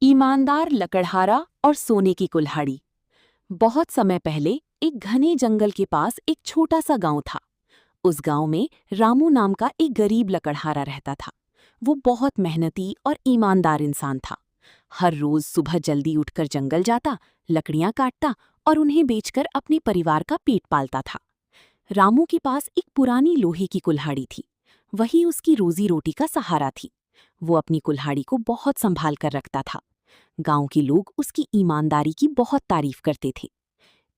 ईमानदार लकड़हारा और सोने की कुल्हाड़ी। बहुत समय पहले एक घने जंगल के पास एक छोटा सा गांव था। उस गांव में रामू नाम का एक गरीब लकड़हारा रहता था। वो बहुत मेहनती और ईमानदार इंसान था। हर रोज सुबह जल्दी उठकर जंगल जाता, लकड़ियां काटता और उन्हें बेचकर अपने परिवार का पेट पालता था। रामू के पास एक पुरानी लोहे की कुल्हाड़ी थी। वही उसकी रोजी रोटी का सहारा थी। वो अपनी कुल्हाड़ी को बहुत संभाल कर रखता था। गांव के लोग उसकी ईमानदारी की बहुत तारीफ करते थे।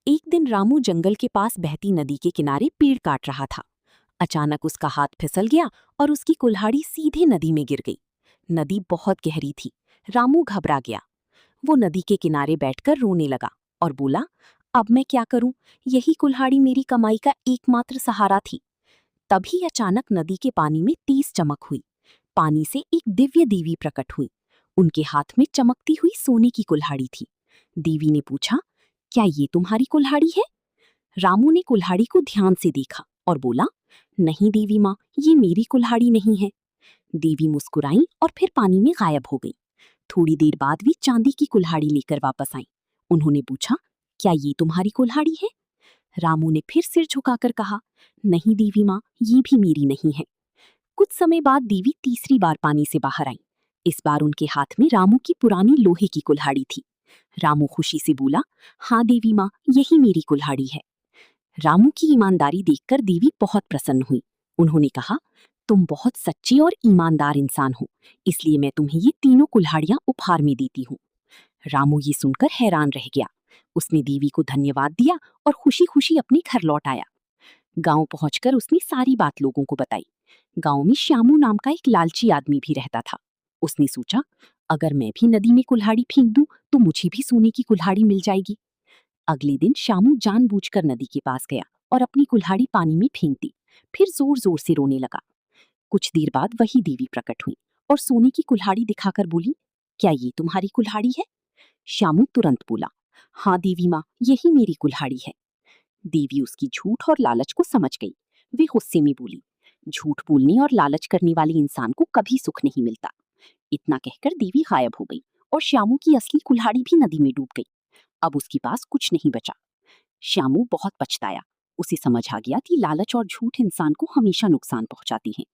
एक दिन रामू जंगल के पास बहती नदी के किनारे पेड़ काट रहा था। अचानक उसका हाथ फिसल गया और उसकी कुल्हाड़ी सीधे नदी में गिर गई। नदी बहुत गहरी थी। रामू घबरा गया। वो नदी के किनारे बैठकर रोने लगा और बोला, अब मैं क्या करूं? यही कुल्हाड़ी मेरी कमाई का एकमात्र सहारा थी। तभी अचानक नदी के पानी में तेज चमक हुई। पानी से एक दिव्य देवी प्रकट हुई। उनके हाथ में चमकती हुई सोने की कुल्हाड़ी थी। देवी ने पूछा, क्या ये तुम्हारी कुल्हाड़ी है? रामू ने कुल्हाड़ी को ध्यान से देखा और बोला, नहीं देवी माँ, ये मेरी कुल्हाड़ी नहीं है। देवी मुस्कुराई और फिर पानी में गायब हो गई। थोड़ी देर बाद वे चांदी की कुल्हाड़ी लेकर वापस आईं। उन्होंने पूछा, क्या ये तुम्हारी कुल्हाड़ी है? रामू ने फिर सिर झुकाकर कहा, नहीं देवी माँ, ये भी मेरी नहीं है। कुछ समय बाद देवी तीसरी बार पानी से बाहर आई। इस बार उनके हाथ में रामू की पुरानी लोहे की कुल्हाड़ी थी। रामू खुशी से बोला, हाँ देवी माँ, यही मेरी कुल्हाड़ी है। रामू की ईमानदारी देखकर देवी बहुत प्रसन्न हुई। उन्होंने कहा, तुम बहुत सच्चे और ईमानदार इंसान हो, इसलिए मैं तुम्हें ये तीनों कुल्हाड़ियां उपहार में देती हूँ। रामू ये सुनकर हैरान रह गया। उसने देवी को धन्यवाद दिया और खुशी खुशी अपने घर लौट आया। गांव पहुंचकर उसने सारी बात लोगों को बताई। गांव में श्यामू नाम का एक लालची आदमी भी रहता था। उसने सोचा, अगर मैं भी नदी में कुल्हाड़ी फेंक दूं तो मुझे भी सोने की कुल्हाड़ी मिल जाएगी। अगले दिन श्यामू जानबूझकर नदी के पास गया और अपनी कुल्हाड़ी पानी में फेंक दी। फिर जोर जोर से रोने लगा। कुछ देर बाद वही देवी प्रकट हुई और सोने की कुल्हाड़ी दिखाकर बोली, क्या ये तुम्हारी कुल्हाड़ी है? श्यामू तुरंत बोला, हाँ देवी माँ, यही मेरी कुल्हाड़ी है। देवी उसकी झूठ और लालच को समझ गई। वे गुस्से में बोली, झूठ बोलने और लालच करने वाले इंसान को कभी सुख नहीं मिलता। इतना कहकर देवी गायब हो गई और श्यामू की असली कुल्हाड़ी भी नदी में डूब गई। अब उसके पास कुछ नहीं बचा। श्यामू बहुत पछताया। उसे समझ आ गया कि लालच और झूठ इंसान को हमेशा नुकसान पहुंचाती हैं।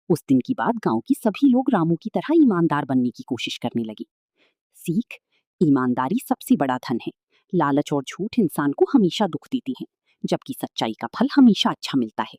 उस दिन के बाद गांव की सभी लोग रामू की तरह ईमानदार बनने की कोशिश करने लगे। सीख, ईमानदारी सबसे बड़ा धन है। लालच और झूठ इंसान को हमेशा दुख देती हैं, जबकि सच्चाई का फल हमेशा अच्छा मिलता है।